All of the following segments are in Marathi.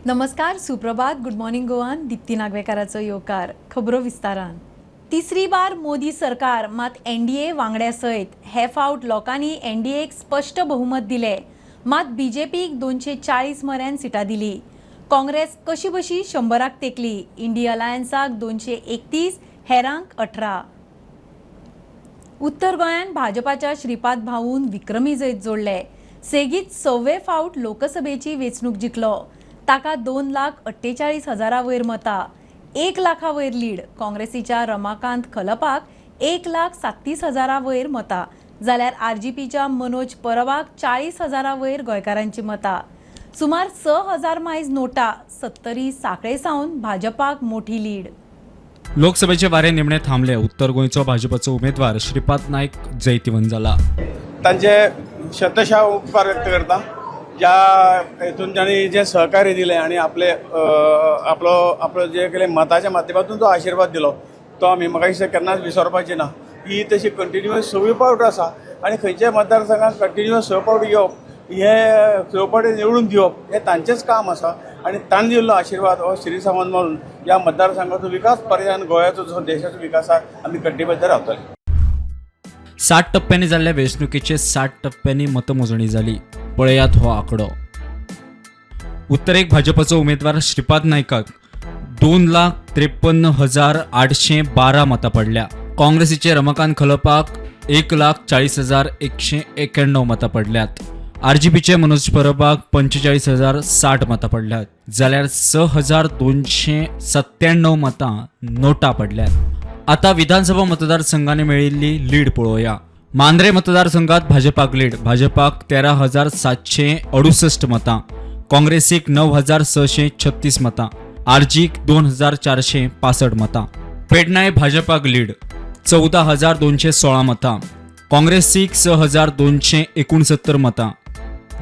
नमस्कार, सुप्रभात, गुड मॉर्निंग गोवान. दिप्ती नागवेकाराचो येवकार. खबरो विस्तारान. तिसरी बार मोदी सरकार मात एनडीए वांगड्या सयत हे फावट लोकांनी एनडीएक स्पष्ट बहुमत दिले. मात बीजेपीक 240 मऱ्यान सिटां दिली. काँग्रेस कशी बशी 100राक तेकली. इंडिया अलायन्साक 231, हेरांक 18. उत्तर गोंयान भाजपाच्या श्रीपाद भाऊन विक्रमी जैत जोडले. सेगीत 6वे फावट लोकसभेची वेंचणूक जिखलो. ताका 2,48,000 वयर मतां, 1 लाखा वयर लीड. काँग्रेसीच्या रमाकांत खलपाक 1,37,000 वयर मतां, जाल्यार आरजीपीच्या मनोज परबाक 40,000 वयर गोंयकारांची मतां. सुमार 6,000 मायज नोटा. 70 सांखळे सावन भाजपाक मोठी लीड. लोकसभेचे वारे निमणे थांबले. उत्तर गोंयचो भाजपाचो उमेदवार श्रीपाद नायक जैतिवंत जाला. तांचे शतशः उपकार व्यक्त करता. ज्या हेतून तांणी जे सहकार्य दिले आणि आपलो जे केले मताच्या माध्यमातून जो आशिर्वाद दिलो तो आमी म्हाका दिसता केन्नाच विसरपाची ना. ही तशी कंटिन्युअस 6वी फावट आसा आनी खंयच्याय मतदारसंघात कंटिन्युअस 6 फावट येवप हे 6 फावटी निवडून दिवप हे तांचेंच काम आसा आनी तांणी दिल्लो आशिर्वाद हो श्री सावंत म्हणून ह्या मतदारसंघाचो विकास पर्यान गोंयाचो जो देशाचो विकास आसा आमी कटिबद्ध रावतले. 60 टप्प्यांनी जाल्ल्या वेंचणुकेचे 60 टप्प्यांनी मतमोजणी जाली. पळयात हो आंकडो. उत्तरेक भाजपाचो उमेदवार श्रीपाद नायकाक 2,53,812 मतां पडल्या. काँग्रेसीचे रमाकांत खलपाक 1,40,191 मतां पडल्यात. आरजीपीचे मनोज परबाक 45,060 मतां पडल्यात, जाल्यार 6,297 मतां नोटा पडल्यात. आता विधानसभा मतदारसंघाने मेळिल्ली लीड पळोवया. मांद्रे मतदारसंघात भाजपाक लीड. भाजपाक 13,768 मतां, काँग्रेसीक 9,636 मतां, आरजीक 2,465 मतां. पेडणाय भाजपाक लीड. 14,216 मतां, काँग्रेसीक 6,269 मतां,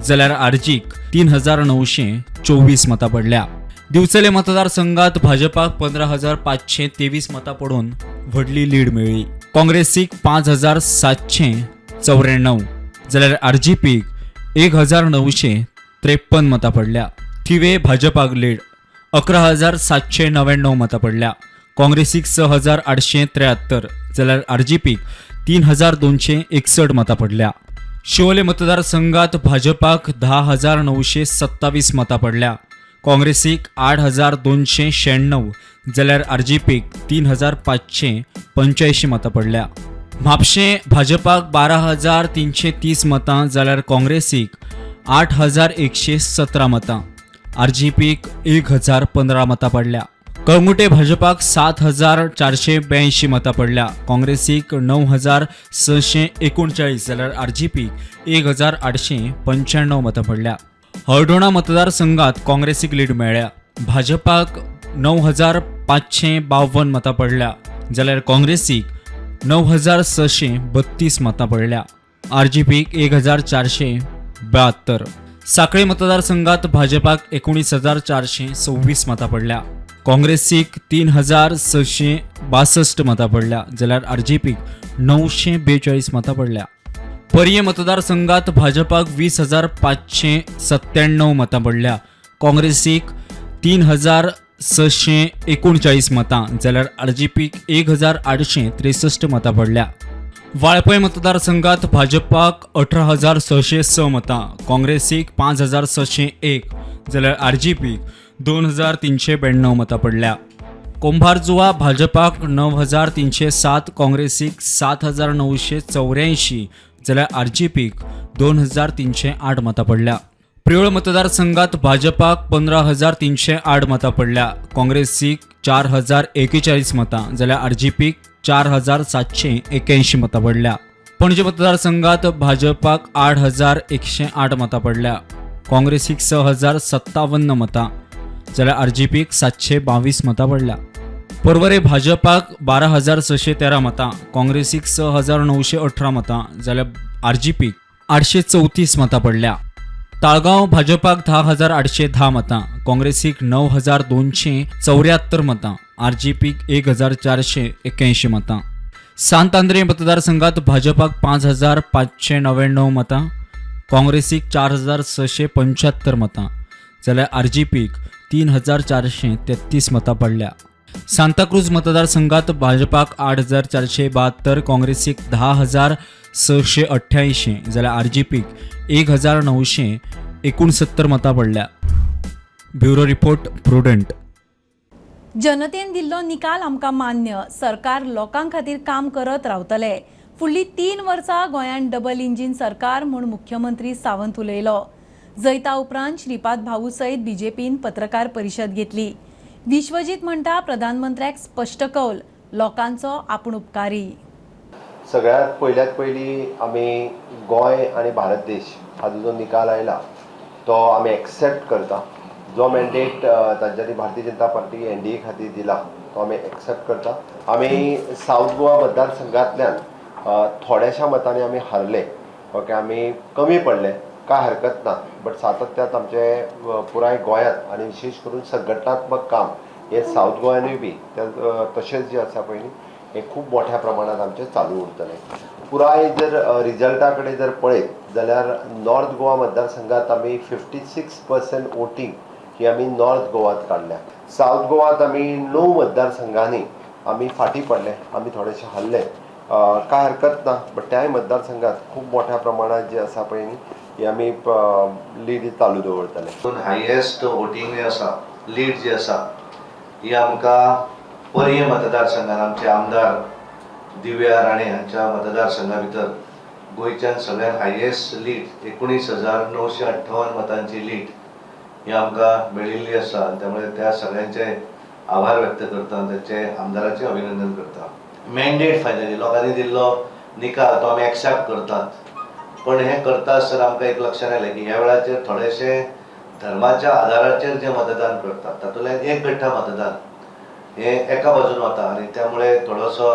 जाल्यार आरजीक 3,924 मतां पडल्या. दिवचले मतदारसंघात भाजपाक 15,523 मतां पडून व्हडली लीड मेळ्ळी. काँग्रेसीक 5,794, जाल्यार आरजीपीक 1,953 मतां पडल्या. थिवे भाजपाक लीड. 11,799 मतां पडल्या. काँग्रेसीक 6,873, जाल्यार आरजीपीक 3,261 मतां पडल्या. शिवोले मतदारसंघात भाजपाक 10,927 मतां पडल्या. काँग्रेसीक 8,296, जाल्यार आरजीपीक 3,585 मतां पडल्या. म्हापशें भाजपाक 12,330 मतां, जाल्यार काँग्रेसीक 8,117 मतां, आरजीपीक 1,015 मतां पडल्या. कळंगुटे भाजपाक 7,482 मतां पडल्या. काँग्रेसीक 9,639, जाल्यार आरजीपीक 1,895 मतां पडल्या. हळदोणा मतदारसंघात काँग्रेसीक लीड मेळ्ळ्या. भाजपाक 9,552 मतां पडल्या, जाल्यार काँग्रेसीक 9,632 मतां पडल्या. आरजीपीक 1,472. सांखळे मतदारसंघात भाजपाक 19,426 मतां पडल्या. काँग्रेसीक 3,662 मतां पडल्या, जाल्यार आरजीपीक 942 मतां पडल्या. पर्ये मतदारसंघात भाजपाक 20,597 मतां पडल्या. काँग्रेसीक 3,639 मतां, जाल्यार आरजीपीक 1,863 मतां पडल्या. वाळपय मतदारसंघात भाजपाक 18,606 मतां, काँग्रेसीक 5,601, जाल्यार आरजीपीक 2,392 मतां पडल्या. कुंभारजुवा भाजपाक 9,307, काँग्रेसीक 7,984, जाल्यार आरजीपीक 2,308 मतां पडल्या. प्रियोळ मतदारसंघात भाजपाक 15,308 मतां पडल्या. काँग्रेसीक 4,041 मतां, जाल्यार आरजीपीक 4,781 मतां पडल्या. पणजी मतदारसंघात भाजपाक 8,108 मतां पडल्या. काँग्रेसीक 6,057 मतां, जाल्यार आरजीपीक 722 मतां पडल्या. परवरे भाजपाक 12,613 मतां, काँग्रेसीक 6,918 मतां, जाल्यार आरजीपीक 834 मतां पडल्या. ताळगांव भाजपाक 10,810 मतां, काँग्रेसीक 9,274 मतां, आरजीपीक 1,481 मतां. सांत आंद्रे मतदारसंघात भाजपाक 5,599 मतां, काँग्रेसीक 4,675 मतां, जाल्यार आरजीपीक 3,433 मतां पडल्या. सांताक्रूज मतदारसंघात भाजपाक 8,472, काँग्रेसीक 10,688 जाल्यार आरजेपीक 1,969 मतां पडल्या. Bureau report prudent. जनतेन दिल्लो निकाल आमकां मान्य. सरकार लोकां खातीर काम करत रावतले. फुडलीं 3 वर्सां गोंयांत डबल इंजीन सरकार म्हूण मुख्यमंत्री सावंत उलयलो. जैता उपरांत श्रीपाद भाऊ सयत बीजेपीन पत्रकार परिशद घेतली. विश्वजीत म्हणटा प्रधानमंत्र्याक स्पश्ट कौल, लोकांचो आपूण उपकारी. सगळ्यात पयली आमी गोंय आनी भारत देश हाजो जो निकाल आयला तो आमी एक्सेप्ट करता. जो मॅन्डेट तांच्यांनी भारतीय जनता पार्टी NDA खातीर दिला तो आमी एक्सेप्ट करता. आमी साऊथ गोवा मतदारसंघांतल्यान थोड्याशा मतांनी आमी हारले. ओके, आमी कमी पडले, काय हरकत ना. बट सातत्यात आमचे पुराय गोंयांत आनी विशेश करून संघटनात्मक काम हे साऊथ गोंयानूय बी तशेंच जे आसा पळय हे खूब मोठ्या प्रमाणात आमचे चालू उरतले. पुराय जर रिजल्टा कडेन जर पळयत जाल्यार नॉर्थ गोवा मतदारसंघात आमी 56% वोटींग ही आमी नॉर्थ गोवात काडल्या. साऊथ गोवात आमी 9 मतदारसंघांनी आमी फाटीं पडले, आमी थोडेशे हरले, काय हरकत ना. बट त्याय मतदारसंघात खूब मोठ्या प्रमाणात जे आसा पळय ही आमी लीड चालू दवरतले. हायेस्ट वोटींग जे आसा, लीड जी आसा ही आमकां पर्ये मतदारसंघात आमचे आमदार दिव्या राणे हांच्या मतदारसंघा भितर गोंयच्यान सगळ्यांत हायेस्ट लीड 19,958 मतांची लीड ही आमकां मेळिल्ली आसा. त्यामुळे त्या सगळ्यांचे आभार व्यक्त करता, त्याचे आमदाराचे अभिनंदन करता. मॅन्डेट फायनली लोकांनी दिल्लो निकाल तो आमी एक्सेप्ट करतात. पण हे करता आसतना आमकां एक लक्षात आयलें की ह्या वेळाचेर थोडेशे धर्माच्या आधाराचेर जे मतदान करतात तातूंतल्यान एक गठ्ठा मतदान हे एका बाजून वता आनी त्यामुळे थोडोसो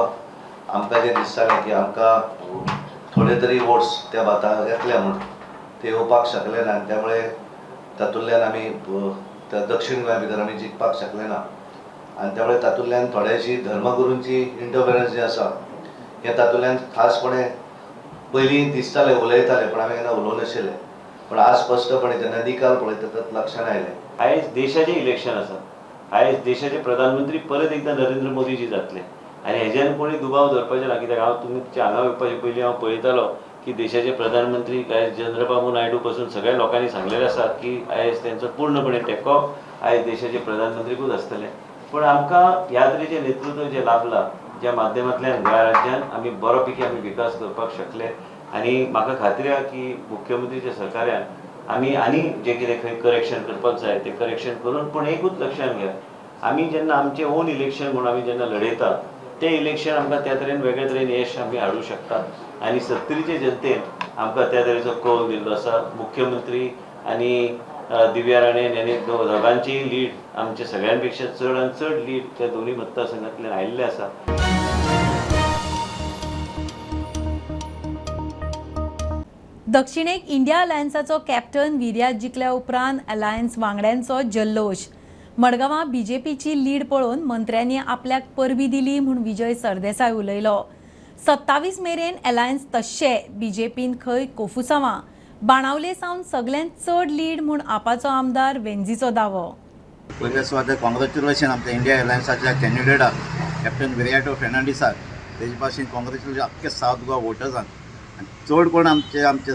आमकां जें दिसतालें की आमकां थोडे तरी वोट्स त्या भाताक येतले म्हूण ते येवपाक शकले ना. आनी त्यामुळे तातूंतल्यान आमी दक्षिण गोंया भितर आमी जिखपाक शकले ना. आनी त्यामुळे तातूंतल्यान थोड्याशी धर्मगुरूंची इंटरफरन्स जी आसा हे तातूंतल्यान खासपणे पयलीं दिसतालें उलयताले पण आमी केन्ना उलोवं नाशिल्ले. पण आज स्पश्टपणे जेन्ना निकाल पळयता तातूंत लक्षात आयलें. आयज देशाचें इलेक्शन आसा. आयज देशाचे प्रधानमंत्री परत एकदा नरेंद्र मोदीजी जातले आनी हेज्यान कोणी दुबाव धरपाचें ना. कित्याक हांव तुमच्या हांगा येवपाचे पयलीं हांव पळयतालो की देशाचे प्रधानमंत्री आयज चंद्रबाबू नायडू पासून सगळ्या लोकांनी सांगलेलें आसा की आयज तेंचो पूर्णपणे तेंको आयज देशाचे प्रधानमंत्रीकूच आसतले. पण आमकां ह्या तरेचें नेतृत्व जें लाभलां ज्या माध्यमांतल्यान गोंया राज्यांत आमी बरो पैकी आमी विकास करपाक शकले. आनी म्हाका खात्री आसा की मुख्यमंत्रीच्या सहकार्यान आमी आनी जें कितें खंय करेक्शन करपाक जाय तें करेक्शन करून. पण एकूच लक्षात घ्या, आमी जेन्ना आमचें ओन इलेक्शन म्हणून आमी जेन्ना लडयतात तें इलेक्शन आमकां त्या तरेन वेगळे तरेन यश आमी हाडूंक शकतात. आनी 70चे जनतेन आमकां त्या तरेचो कौल दिल्लो आसा. मुख्यमंत्री आनी दिव्या राणे हांणी दोगांची लीड आमच्या सगळ्यां पेक्षा चड आनी चड लीड त्या दोनूय मतदारसंघांतल्यान आयिल्लें आसा. दक्षिणेक इंडिया अलायन्साचो कॅप्टन विर्यात जिखल्या उपरांत अलायन्स वांगड्यांचो जल्लोश. मडगांवां बीजेपीची लीड पळोवन मंत्र्यांनी आपल्याक परबी दिली म्हूण विजय सरदेसाय उलयलो. 27 मेरेन अलायन्स तश्शे. बीजेपीन खंय कोफुसांवां. बाणावले सावन सगळ्यांत चड लीड म्हूण आपाचो आमदार वेंझीचो दावो. पयले सुवातेर कॉंग्रेच्युलेशन आमच्या इंडिया एलायन्साच्या कॅन्डिडेटाक कॅप्टन विर्याटो फेर्नांडीसाक. तेजे भाशेन कॉंग्रेच्युलेशन आख्खे सावथ गोवा वोटर्सांक. आनी चड कोण आमचे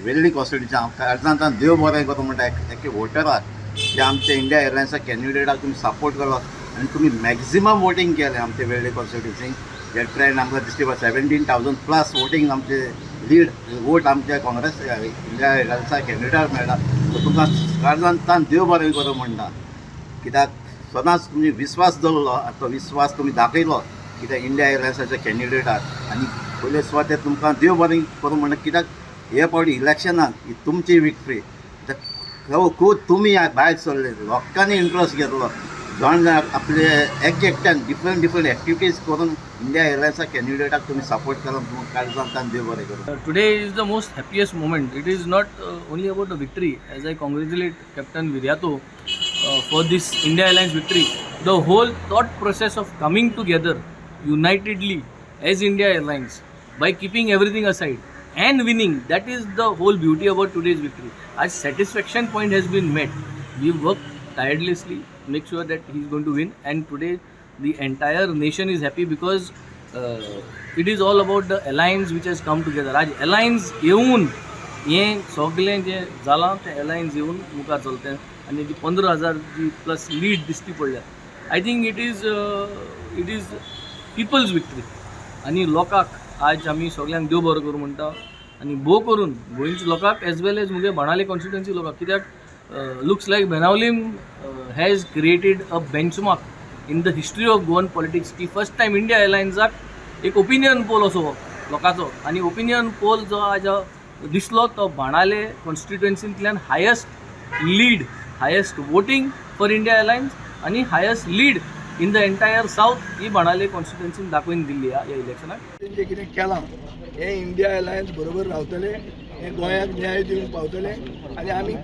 वेल्ली कॉन्स्टिट्युशन अर्जांतान देव बरें करता म्हणटा एके वोटराक जे आमच्या इंडिया एअरलायन्सा कॅन्डिडेटाक तुमी सपोर्ट केलो आनी तुमी मॅक्झिमम वोटींग केलें आमचे वेल्ली कॉन्स्टिट्युन्सीक. जे ट्रेंड आमकां दिसता 17,000+ वोटींग आमचे लीड वोट आमच्या काँग्रेस इंडिया एअरलायन्सा कॅन्डिडेटाक मेळटा. सो तुमकां अर्जांतान देव बरें करूं म्हणटा. कित्याक सदांच तुमी विस्वास दवरलो, तो विस्वास तुमी दाखयलो कित्याक इंडिया एअरलायन्साच्या कॅन्डिडेटाक. आनी पयले सुवातेर तुमकां देव बरें करूं म्हणटा. कित्याक हे फावटी इलेक्शनाक ही तुमची विक्ट्री. खूब तुमी भायर सरले, लोकांनी इंट्रस्ट घेतलो. जण आपले एकट्यान डिफरंट एक्टिविटीज करून इंडिया एअरलायन्सा कॅन्डिडेटाक तुमी सपोर्ट केलो. तुमकां काळजांतान देव बरें करूं. Today is the most happiest moment. It is not only about the victory. As I congratulate Captain Viryato for this India Alliance victory, the whole thought process of coming together unitedly as India Airlines by keeping everything aside and winning, that is the whole beauty about today's victory. Our satisfaction point has been met. We worked tirelessly, make sure that he is going to win. And today, the entire nation is happy because it is all about the alliance which has come together. आज alliance येऊन हे सगळें जें जालां तें alliance येऊन मुखार चलतें आनी जी 15,000 जी प्लस लीड दिसती पडल्या. I think it is people's victory आनी लोकांक आज आमी सगळ्यांक देव बरो करूं म्हणटा आनी भोव करून गोंयच्या लोकांक एज वेल एज मुगे बाणावले कॉन्स्टिट्युएन्सी लोकांक कित्याक looks like Benaulim has created a benchmark in the history of Goan politics की फर्स्ट टायम इंडिया एअरलायन्साक एक ओपिनियन पोल असो लोकांचो आनी ओपिनियन पोल जो आज दिसलो तो बाणावले कॉन्स्टिट्युएन्सींतल्यान highest voting for India airlines आनी highest lead in the entire south ही बाणावले कॉन्स्टिट्युएन्सीन दाखोवन दिल्ली ह्या इलेक्शनाक. जें कितें केलां हें इंडिया एलायन्स बरोबर रावतले, हें गोंयाक न्याय दिवन पावतले आनी आमी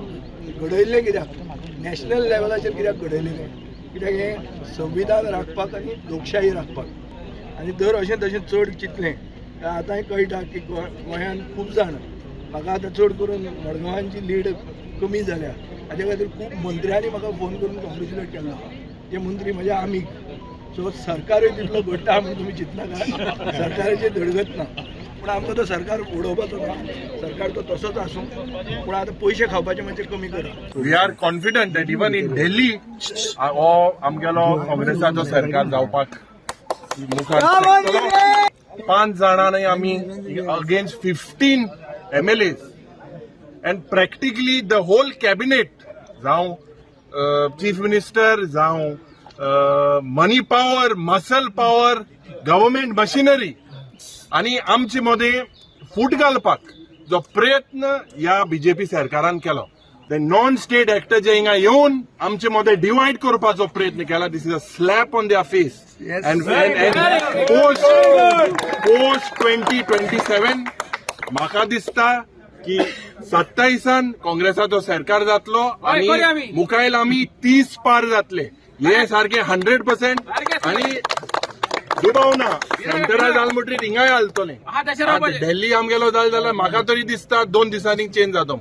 घडयल्लें कित्याक नॅशनल लेवलाचेर कित्याक घडयलें कित्याक हें संविधान राखपाक आनी लोकशाही राखपाक आनी जर अशें तशें चड चिंतलें आतांय कळटा की गोंयांत खूब जाण म्हाका आतां चड करून मडगांवांची लीड कमी जाल्या हाजे खातीर खूब मंत्र्यांनी म्हाका फोन करून कॉंग्रेच्युलेट केला. ते मंत्री म्हजे आमी सो सरकारूय तितलो घडटा म्हूण तुमी चिंतनाका, सरकाराची धडगत ना. पूण आमकां तो सरकार उडोवपाचो ना, सरकार तो तसोच आसूं पूण आतां पयशे खावपाचे मातशे कमी करा. We are confident that even in Delhi हो आमगेलो काँग्रेसाचो सरकार जावपाक मुखार सरतलो. 5 जाणांनी आमी against 15 MLAs and practically the whole cabinet जावं चीफ मिनिस्टर जावं money power, muscle power, government machinery आणि आमचे मध्ये फूट घालपाक जो प्रयत्न ह्या बीजेपी सरकारान केलो, ते नॉन स्टेट एक्टर जे हिंगा येवन आमचे मध्ये डिवायड करपाचो प्रयत्न केला. This is a slap on their face. And post 2027 म्हाका दिसता की 27 काँग्रेसाचो सरकार जातलो आणि मुखायल आमी 30 पार जातले. हे सारखे 100% आणि दुबाव ना. सेंटरा जाल म्हणटरी हिंगाय घालतले. दिल्ली आमगेलो जाल जाल्यार म्हाका तरी दिसता 2 दिसांनी चेंज जातो.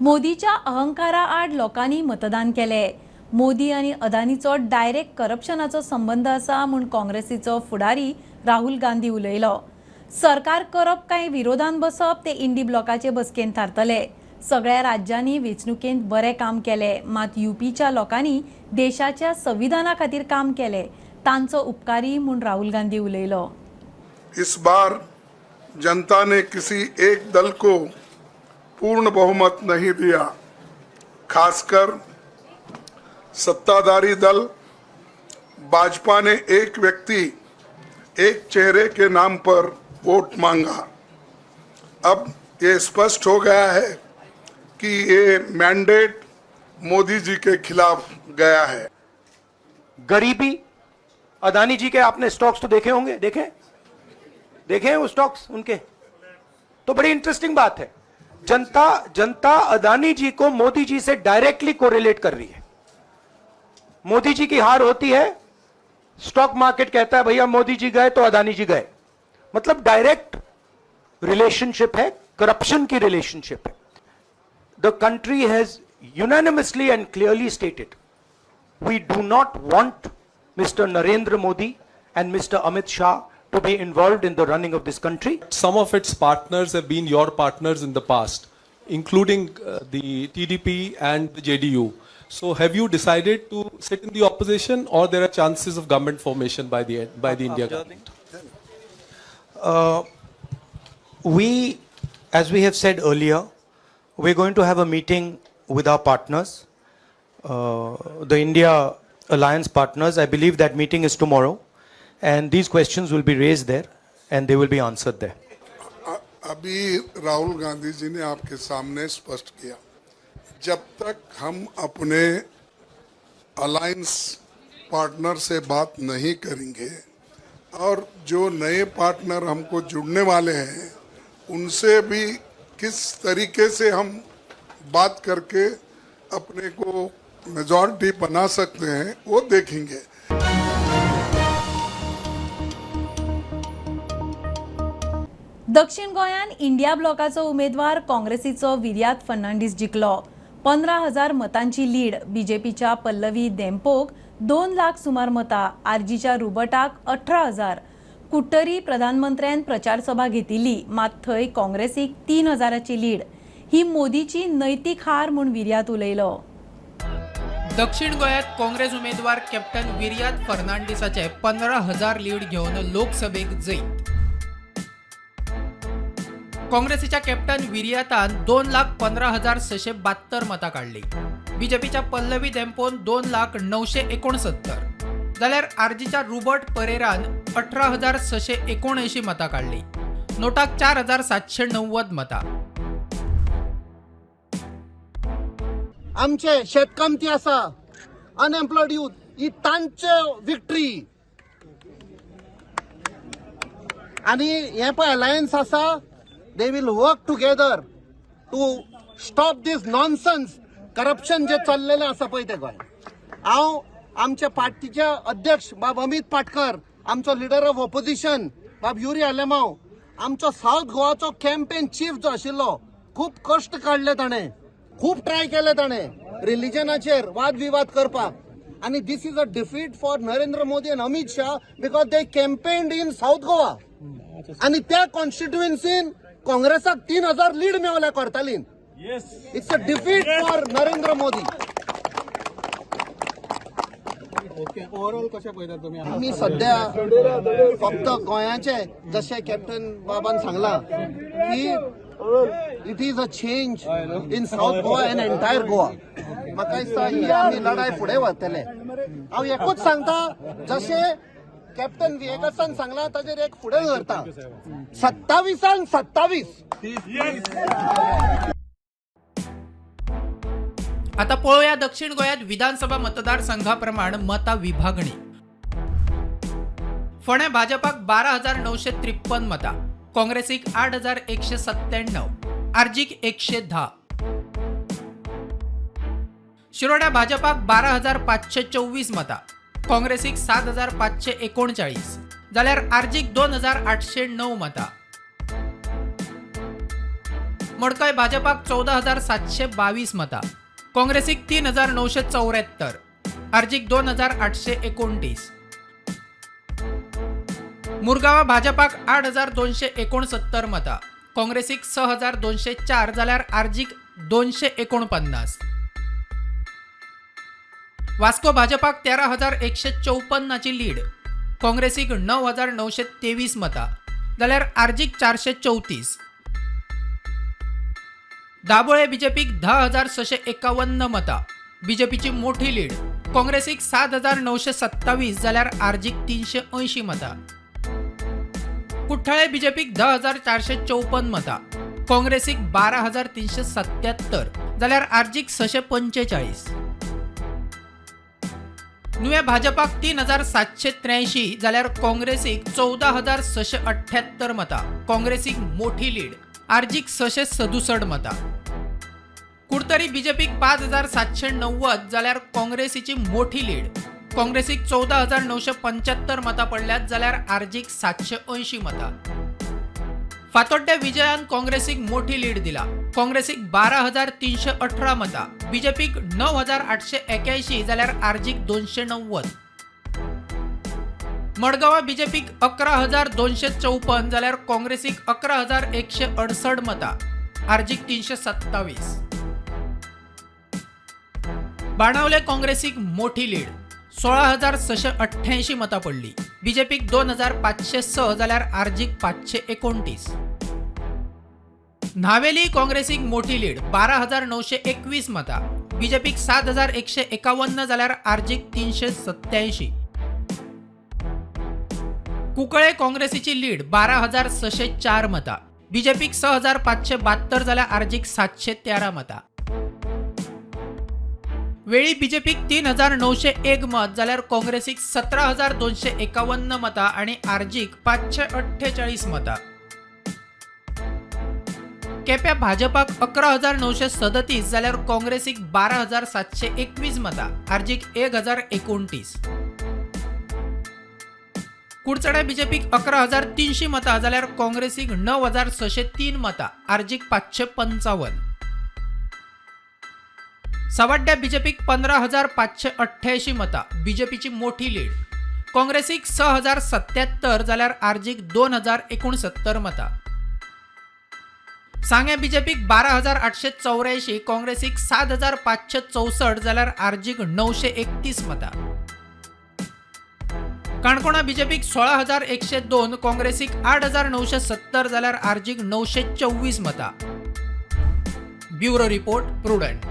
मोदीच्या अहंकारा आड लोकांनी मतदान केले. मोदी आणि अदानीचो डायरेक्ट करप्शनाचो संबंध आसा म्हूण काँग्रेसीचो फुडारी राहुल गांधी उलयलो. सरकार करप काय विरोधान बसप ते इंडी ब्लॉकाचे बसकेन थारतले. सगळ्या राज्यांनी वेंचणुकेंत बरें काम केले, मात यूपीच्या लोकांनी देशाच्या संविधाना खातीर काम केले. तांचो उपकारी म्हूण राहुल गांधी उलयलो. इस बार जनता ने किसी एक दल को पूर्ण बहुमत नहीं दिया, खासकर सत्ताधारी दल भाजपा ने एक व्यक्ति एक चेहरे के नाम पर वोट मांगा. अब ये स्पष्ट हो गया है कि ये मैंडेट मोदी जी के खिलाफ गया है. गरीबी, अदानी जी के आपने स्टॉक्स तो देखे होंगे, देखे हैं वो स्टॉक्स उनके, तो बड़ी इंटरेस्टिंग बात है. जनता अदानी जी को मोदी जी से डायरेक्टली कोरिलेट कर रही है. मोदी जी की हार होती है, स्टॉक मार्केट कहता है भैया मोदी जी गए तो अदानी जी गए. मतलब डायरेक्ट रिलेशनशिप है, करप्शन की रिलेशनशिप है. The country has unanimously and clearly stated we do not want mister Narendra Modi and Mr. Amit Shah to be involved in the running of this country. Some of its partners have been your partners in the past, including the TDP and the JDU. So have you decided to sit in the opposition, or there are chances of government formation by the India government? We, as we have said earlier, we're going to have a meeting with our partners, the India Alliance partners. I believe that meeting is tomorrow. And these questions will be raised there and they will be answered there. अभी राहुल गांधी जी ने आपके सामने स्पष्ट किया, जब तक हम अपने अलायंस पार्टनर से बात नहीं करेंगे और जो नए पार्टनर हमको जुड़ने वाले हैं उनसे भी किस तरीके से हम बात करके अपने को मेजॉरिटी बना सकते हैं वो देखेंगे. दक्षिण गोंयान इंडिया ब्लॉकाचो उमेदवार काँग्रेसीचो विर्यात फर्नांडीस जिखलो. 15,000 मतांची लीड. बीजेपीच्या पल्लवी देंपोक 2 लाख सुमार मतां. आरजीच्या रुबटाक 18,000. कुट्टरी प्रधानमंत्र्यान प्रचार सभा घेतिल्ली, मात थंय काँग्रेसीक 3,000ची लीड. ही मोदीची नैतीक हार म्हूण विर्यात उलयलो. दक्षिण गोंयांत काँग्रेस उमेदवार कॅप्टन विर्यात फर्नांडीसाचे 15,000 लीड घेवन लोकसभेक जैत. काँग्रेसीच्या कॅप्टन विर्यातान 2,15,672 मतां काढली. बीजेपीच्या पल्लवी देंपोन 2,09,69. जाल्यार आरजीच्या रुबर्ट परेरान 18,679 मतां काढली. नोटाक 4,790 मतां. आमचे शेतकामती आसा, अनएम्प्लॉयड यूथ, ही तांचे विक्ट्री. आणि हे पळय अलायन्स आसा, they will work together to stop this nonsense corruption जे चाललेले आसा पळय ते गोंय. हांव आमच्या पार्टीचे अध्यक्ष बाब अमित पाटकर, आमचो लिडर ऑफ ऑपोजिशन बाब युरी आलेमांव, आमचो साऊथ गोवाचो कॅम्पेन चीफ जो आशिल्लो, खूब कश्ट काडले ताणें, खूब ट्राय केले ताणें रिलिजनाचेर वाद विवाद करपाक. आणि this is a defeat for Narendra Modi and Amit Shah because they campaigned in south Goa. आणि त्या कॉन्स्टिट्युएन्सीन काँग्रेसाक 3,000 लीड मेवल्या कोर्तालीन. It's a defeat for Narendra Modi. Overall कशें पळयता तुमी? आमी सध्या फक्त गोंयाचे, जशें कॅप्टन बाबान सांगला की it is a change in south Goa end entire Goa. म्हाका दिसता ही आमी लढाई फुडें व्हरतले. हांव एकूच सांगता, जशें कॅप्टन विएकासान सांगला ताजेर एक फुडें धरता. 27 आता पळोवया दक्षिण गोंयांत विधानसभा मतदारसंघाप्रमाण मतां विभागणी. फोंड्या भाजपाक 12,953 मतां, काँग्रेसीक 8,197, आरजीक 110. शिरोड्या भाजपाक 12,524 मतां, काँग्रेसीक 7,539, जाल्यार आरजीक 2,809 मतां. मडकय भाजपाक 14,722 मतां, काँग्रेसीक 3,974, आरजीक 2,829. मुरगांवा भाजपाक 8,269 मतां, काँग्रेसीक 6,204, जाल्यार आरजीक 249. वास्को भाजपाक 13,154ची लीड, काँग्रेसीक 9,923 मतां, जाल्यार आरजीक 434. दाबोळे बीजेपीक 10,651 मतां, बीजेपीची मोठी लीड, काँग्रेसीक 7,927, जाल्यार आरजीक 380 मतां. कुठ्ठाळे बीजेपीक 10,454 मतां, काँग्रेसीक 12,377, जाल्यार आरजीक 645. नुव्या भाजपाक 3,783, जाल्यार काँग्रेसीक 14,678 मतां, काँग्रेसीक मोठी लीड, आरजीक 667 मतां. कुडतरी बीजेपीक 5,790, जाल्यार काँग्रेसीची मोठी लीड, काँग्रेसीक 14,975 मतां पडल्यात, जाल्यार आरजीक 780 मतां. फातोड्ड्या विजयान काँग्रेसीक मोठी लीड दिला, काँग्रेसीक 12,318 मतां, बीजेपीक 9,881, जाल्यार आरजीक 290. मडगांवा बीजेपीक 11,254, जाल्यार काँग्रेसीक 11,168 मतां, आरजीक 327. बाणावले काँग्रेसीक मोठी लीड, 16,688 मतां पडली, बीजेपीक 2,506, जाल्यार आरजीक 529. न्हावेली काँग्रेसीक मोठी लीड, 12,921 मतां, बीजेपीक 7,151, जाल्यार आरजीक 387. कुंकळे काँग्रेसीची लीड 12,604 मतां, बीजेपीक 6,572, जाल्यार आरजीक 713 मतां. वेळी बीजेपीक 3,901 मत, जाल्यार काँग्रेसीक 17,251 मतां आणि आरजीक 548 मतां. केप्या भाजपाक 11,937, जाल्यार काँग्रेसीक 12,721 मतां, आरजीक 1,029. कुडचड्या बीजेपीक 11,300 मतां जाल्यार काँग्रेसीक 9,603 मतां, आरजीक 555. सावड्ड्या बीजेपीक 15,588 मतां, बीजेपीची मोठी लीड. काँग्रेसीक 6,077 जाल्यार आरजीक 2,069 मतां. सांग्या बीजेपीक 12,884, काँग्रेसीक 7,564 जाल्यार आरजीक 931 मतां. काणकोणा बीजेपीक 16,102, काँग्रेसीक 8,970 जाल्यार आरजीक 924 मतां. Bureau report prudent.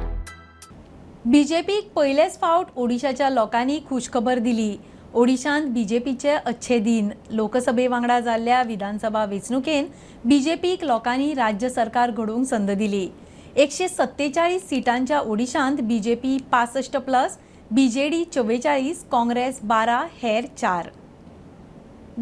बीजेपीक पयलेच फावट ओडिशाच्या लोकांनी खुशखबर दिली. ओडिशांत बीजेपीचे अच्छे दिन. लोकसभे वांगडा जाल्ल्या विधानसभा वेंचणुकेन बीजेपीक लोकांनी राज्य सरकार घडोवंक संद दिली. 147 सिटांच्या ओडिशांत बीजेपी 65+, बीजेडी 44, काँग्रेस 12, हेर 4.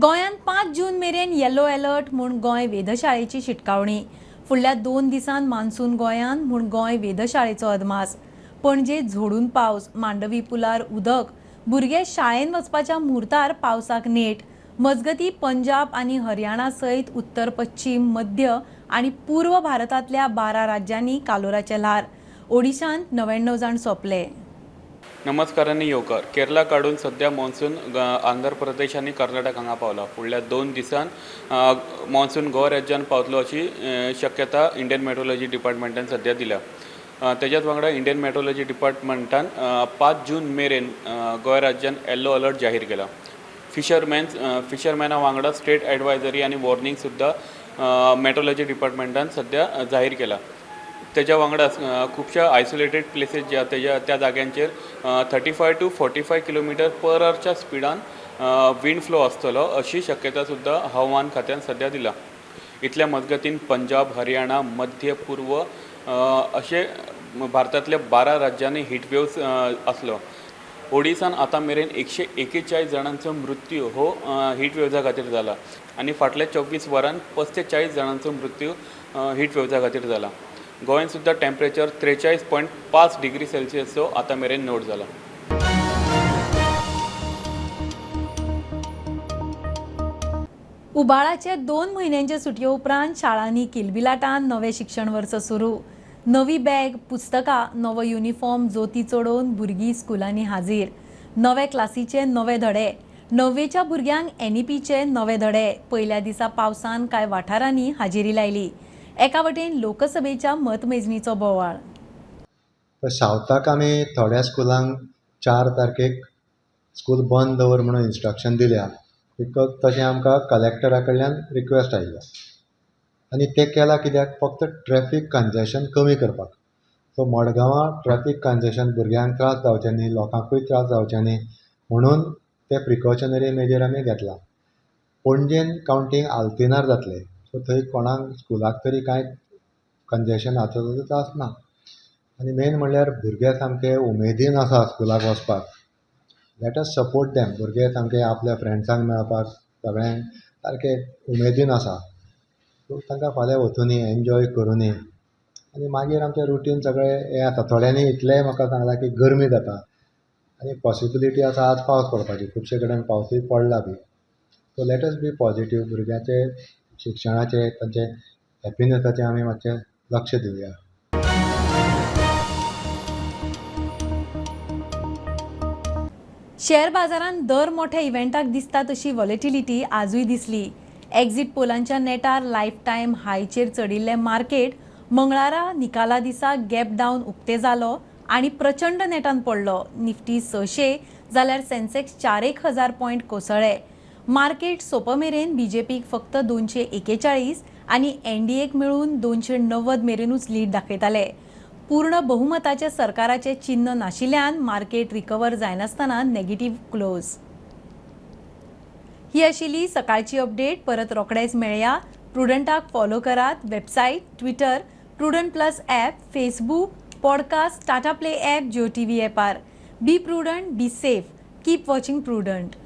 गोंयांत 5 जून मेरेन येलो अलर्ट म्हूण गोंय वेधशाळेची शिटकावणी. फुडल्या 2 दिसांत मान्सून गोंयांत म्हूण गोंय वेधशाळेचो अदमास. पणजे झोडून पावस, मांडवी पुलार उदक, भुरगे शाळेन वचपाच्या मुहूर्तार पावसाक नेट. मजगती पंजाब आनी हरियाणा सयत उत्तर पश्चिम, मध्य आनी पूर्व भारतांतल्या 12 राज्यांनी कालोराचे ल्हार. ओडिशांत 99 जाण सोंपले. नमस्कारांनी येवकार. केरला काडून सध्या मॉन्सून आंध्र प्रदेश आनी कर्नाटक हांगा पावला. फुडल्या 2 दिसांत मॉन्सून गोवा राज्यान पावतलो अशी शक्यता इंडियन मेट्रोलॉजी डिपार्टमेंटान सध्या दिल्या. तेच्याच वांगडा इंडियन मेट्रोलॉजी डिपार्टमेंटान 5 जून मेरेन गोंय राज्यान येल्लो अलर्ट जाहीर केला. फिशरमॅना वांगडा स्टेट एडवायझरी आनी वॉर्निंग सुद्दां मेट्रोलॉजी डिपार्टमेंटान सध्या जाहीर केला. तेच्या वांगडा खुबशा आयसोलेटेड प्लेसीस जे त्या जाग्यांचेर 35 to 45 km/hच्या स्पिडान विंड फ्लो आसतलो अशी शक्यता सुद्दां हवामान खात्यान सध्या दिला. इतल्या मजगतीन पंजाब, हरियाणा, मध्य पूर्व अशे भारतांतल्या 12 राज्यांनी हीटवेव्स आसलो. ओडिसान आतां मेरेन 141 जाणांचो मृत्यू हो हीटवेव्जा खातीर जाला आनी फाटल्या 24 वरांत 45 जाणांचो मृत्यू हीटवेव्जा खातीर जाला. गोंयांत सुद्दां टेम्परेचर 43.5 डिग्री सेल्सियसचो आतां मेरेन नोट जाला. उबाळाचे 2 म्हयन्यांचे सुटये उपरांत शाळांनी किलबिलाटान नवें शिक्षण वर्स सुरू. नवी बॅग, पुस्तकां, नवो युनिफॉर्म जोती चडोवन भुरगीं स्कुलांनी हाजीर. नवे क्लासीचे नवे धडे. 9वेच्या भुरग्यांक NEPचे नवे धडे. पयल्या दिसा पावसान कांय वाठारांनी हाजेरी लायली. एका वटेन लोकसभेच्या मतमेजणीचो बोवाळ. सावथाक आमी थोड्या स्कुलांक 4 तारखेक स्कूल बंद दवर म्हणून इन्स्ट्रक्शन दिल्या. बिकॉज तशें आमकां कलेक्टरा कडल्यान रिक्वेस्ट आयिल्लो आनी तें केलां कित्याक फक्त ट्रॅफीक कंजेशन कमी करपाक. सो मडगांवां ट्रॅफीक कंजेशन भुरग्यांक त्रास जावचे न्ही, लोकांकूय त्रास जावचे न्ही म्हणून ते प्रिकॉशनरी मेजर आमी घेतला. पणजेन कावंटींग आल्तिनार जातलें. सो थंय कोणाक स्कुलाक तरी कांय कंजेशन हाचो त्रास ना. आनी मेन म्हणल्यार भुरगे सामके उमेदीन आसा स्कुलाक वचपाक. Let us support them. भुरगे सामके आपल्या फ्रेंड्सांक मेळपाक सगळ्यांक सारके उमेदीन आसा. सो तांकां फाल्यां वचूनी एन्जॉय करुनी आनी मागीर आमचें रुटीन सगळें हें आसा. थोड्यांनी इतलेंय म्हाका सांगलां की गरमी जाता आनी पॉसिबिलिटी आसा आज पावस पडपाची. खुबशे कडेन पावसूय पडला बी. So let us be positive. भुरग्याचे शिक्षणाचे तांचे हॅपिनेसाचें आमी मातशें लक्ष दिवया. शेअर बाजारांत दर मोठ्या इव्हेंटाक दिसता तशी वॉलेटिलिटी आजूय दिसली. एक्झिट पोलांच्या नेटार लायफ टायम हायचेर चडिल्लें मार्केट मंगळारा निकाला दिसा गॅप डावन उक्ते जालो आनी प्रचंड नेटान पडलो. निफ्टी 600 जाल्यार सेन्सेक्स 4,000 पॉयंट कोसळ्ळे. मार्केट सोंपमेरेन बीजेपीक फक्त 241 आनी NDAक मेळून 290 मेरेनूच लीड दाखयताले. पूर्ण बहुमताचे सरकाराचे चिन्ह नाशिल्ल्यान मार्केट रिकवर जायनासतना नेगेटिव्ह क्लोज. ही आशिल्ली सकाळची अपडेट. परत रोखडेच मेळया. प्रुडंटाक फॉलो करात. Website, Twitter, Prudent plus app, Facebook, podcast, Tata play app, Jio TV ॲपार. Be Prudent, be safe. Keep watching prudent.